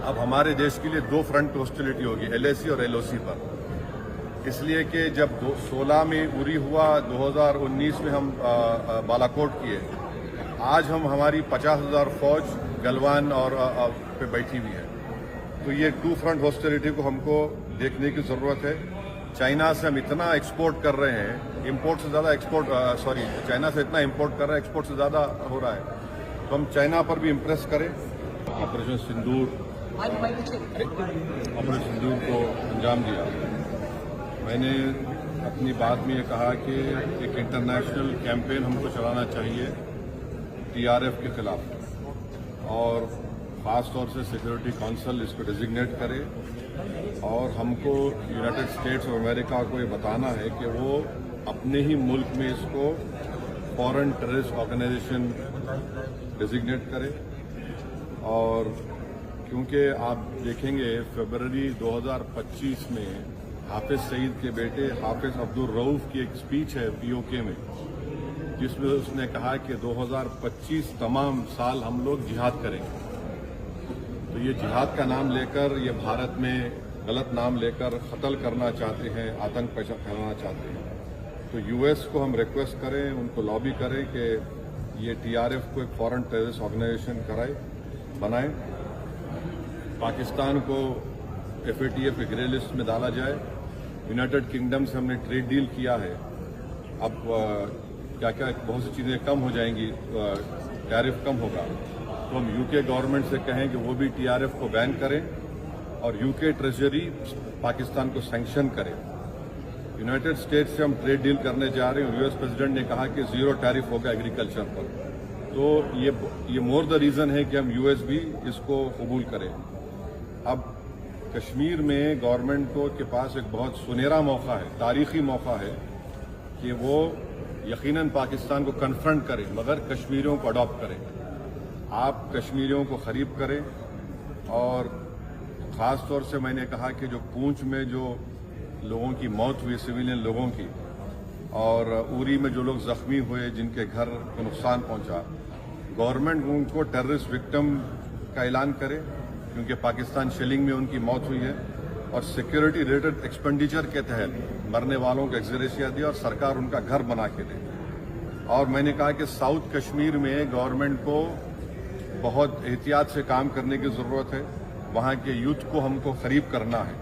अब हमारे देश के लिए दो फ्रंट हॉस्टिलिटी होगी, LAC और LOC पर। इसलिए कि जब 16 में उरी हुआ, 2019 में हम बालाकोट किए, आज हमारी 50,000 फौज गलवान और पे बैठी हुई है। तो ये टू फ्रंट हॉस्टिलिटी को हमको देखने की जरूरत है। चाइना से हम इतना एक्सपोर्ट कर रहे हैं, इंपोर्ट से ज्यादा चाइना से इतना इंपोर्ट कर रहे हैं, एक्सपोर्ट से ज्यादा हो रहा है। तो हम चाइना पर भी इम्प्रेस करें। ऑपरेशन सिंदूर को अंजाम दिया। मैंने अपनी बात में ये कहा कि एक इंटरनेशनल कैंपेन हमको चलाना चाहिए TRF के खिलाफ, और ख़ास तौर से सिक्योरिटी काउंसिल इसको डिजिग्नेट करे, और हमको यूनाइटेड स्टेट्स ऑफ अमेरिका को ये बताना है कि वो अपने ही मुल्क में इसको फॉरेन टेररिस्ट ऑर्गेनाइजेशन डिजिग्नेट करे। और क्योंकि आप देखेंगे फरवरी 2025 में हाफिज सईद के बेटे हाफिज अब्दुल रऊफ की एक स्पीच है POK में, जिसमें उसने कहा कि 2025 तमाम साल हम लोग जिहाद करेंगे। तो ये जिहाद का नाम लेकर, ये भारत में गलत नाम लेकर कत्ल करना चाहते हैं, आतंक फैलाना चाहते हैं। तो US को हम रिक्वेस्ट करें, उनको लॉबी करें कि ये TRF को एक फॉरेन टेररिस्ट ऑर्गेनाइजेशन बनाए, पाकिस्तान को FATF के ग्रे लिस्ट में डाला जाए। यूनाइटेड किंगडम से हमने ट्रेड डील किया है, अब क्या क्या बहुत सी चीज़ें कम हो जाएंगी, टैरिफ कम होगा। तो हम UK गवर्नमेंट से कहें कि वो भी TRF को बैन करें, और UK ट्रेजरी पाकिस्तान को सैंक्शन करे। यूनाइटेड स्टेट्स से हम ट्रेड डील करने जा रहे हैं, US प्रेसिडेंट ने कहा कि 0 टैरिफ होगा एग्रीकल्चर पर। तो ये मोर द रीजन है कि हम US भी इसको कबूल करें। अब कश्मीर में गवर्नमेंट के पास एक बहुत सुनहरा मौका है, तारीखी मौका है कि वो यकीनन पाकिस्तान को कन्फ्रंट करे, मगर कश्मीरियों को अडॉप्ट करें। आप कश्मीरियों को करीब करें, और ख़ास तौर से मैंने कहा कि जो पूंछ में जो लोगों की मौत हुई, सिविलियन लोगों की, और उरी में जो लोग जख्मी हुए, जिनके घर को नुकसान पहुंचा, गवर्नमेंट उनको टेररिस्ट विक्टिम का ऐलान करे, क्योंकि पाकिस्तान शेलिंग में उनकी मौत हुई है, और सिक्योरिटी रिलेटेड एक्सपेंडिचर के तहत मरने वालों को एक्सग्रेशिया दिया और सरकार उनका घर बना के दे। और मैंने कहा कि साउथ कश्मीर में गवर्नमेंट को बहुत एहतियात से काम करने की ज़रूरत है। वहाँ के यूथ को हमको करीब करना है,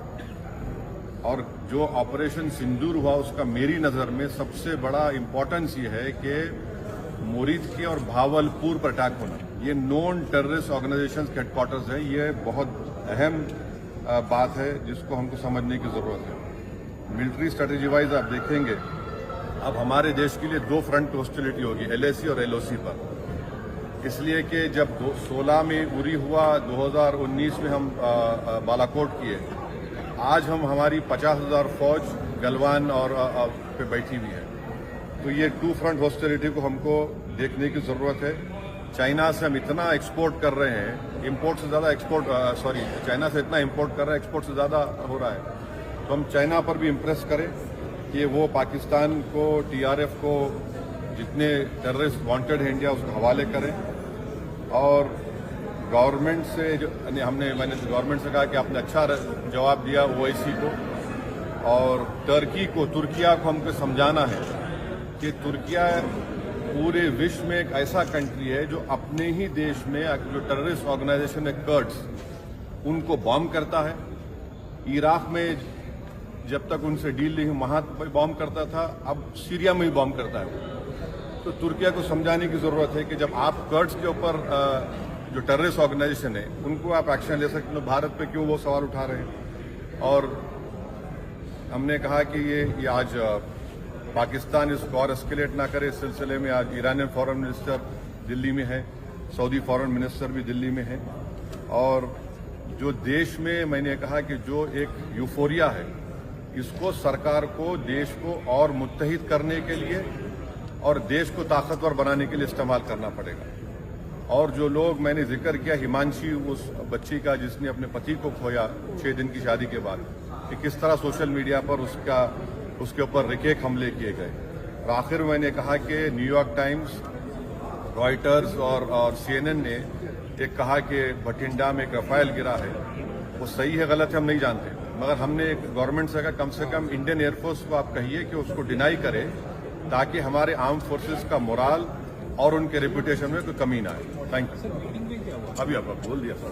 और जो ऑपरेशन सिंदूर हुआ उसका मेरी नज़र में सबसे बड़ा इम्पोर्टेंस ये है कि मुरीद और भावलपुर पर अटैक होना, ये नॉन टेररिस्ट ऑर्गेनाइजेशन के हेडक्वार्टर्स है। ये बहुत अहम बात है जिसको हमको समझने की ज़रूरत है। मिलिट्री स्ट्रेटेजी वाइज आप देखेंगे, अब हमारे देश के लिए दो फ्रंट हॉस्टिलिटी होगी, LAC और LOC पर। इसलिए कि जब 16 में उरी हुआ, 2019 में हम बालाकोट किए, आज हमारी 50,000 फौज गलवान और पे बैठी हुई है। तो ये टू फ्रंट हॉस्टिलिटी को हमको देखने की जरूरत है। चाइना से हम इतना एक्सपोर्ट कर रहे हैं, इंपोर्ट से ज्यादा चाइना से इतना इंपोर्ट कर रहे हैं, एक्सपोर्ट से ज्यादा हो रहा है। तो हम चाइना पर भी इम्प्रेस करें कि वो पाकिस्तान को, TRF को, जितने टेररिस्ट वांटेड है इंडिया, उसको हवाले करें। और गवर्नमेंट से मैंने गवर्नमेंट से कहा कि आपने अच्छा जवाब दिया OIC को, और तुर्किया को हमको समझाना है कि तुर्किया पूरे विश्व में एक ऐसा कंट्री है जो अपने ही देश में जो टेररिस्ट ऑर्गेनाइजेशन है कर्ड्स, उनको बॉम्ब करता है। इराक में जब तक उनसे डील नहीं वहां बॉम्ब करता था, अब सीरिया में भी बॉम्ब करता है। तो तुर्किया को समझाने की जरूरत है कि जब आप कर्ड्स के ऊपर जो टेररिस्ट ऑर्गेनाइजेशन है उनको आप एक्शन ले सकते हो, भारत पे क्यों वो सवाल उठा रहे हैं। और हमने कहा कि ये आज पाकिस्तान इसको और एस्केलेट ना करे। इस सिलसिले में आज ईरानियन फॉरेन मिनिस्टर दिल्ली में है, सऊदी फॉरेन मिनिस्टर भी दिल्ली में है। और जो देश में मैंने कहा कि जो एक यूफोरिया है, इसको सरकार को देश को और मुत्तहिद करने के लिए और देश को ताकतवर बनाने के लिए इस्तेमाल करना पड़ेगा। और जो लोग मैंने जिक्र किया, हिमांशी, उस बच्ची का जिसने अपने पति को खोया 6 दिन की शादी के बाद, कि किस तरह सोशल मीडिया पर उसके ऊपर रिकेक हमले किए गए। और आखिर मैंने कहा कि न्यूयॉर्क टाइम्स, रॉयटर्स और CNN ने एक कहा कि भटिंडा में एक रफाइल गिरा है, वो सही है गलत है हम नहीं जानते, मगर हमने एक गवर्नमेंट से कम से कम इंडियन एयरफोर्स को आप कहिए कि उसको डिनाई करे, ताकि हमारे आर्म फोर्सेस का मोराल और उनके रेपुटेशन में कोई कमी ना आए। Thank you. अभी आप बोल दिया सर।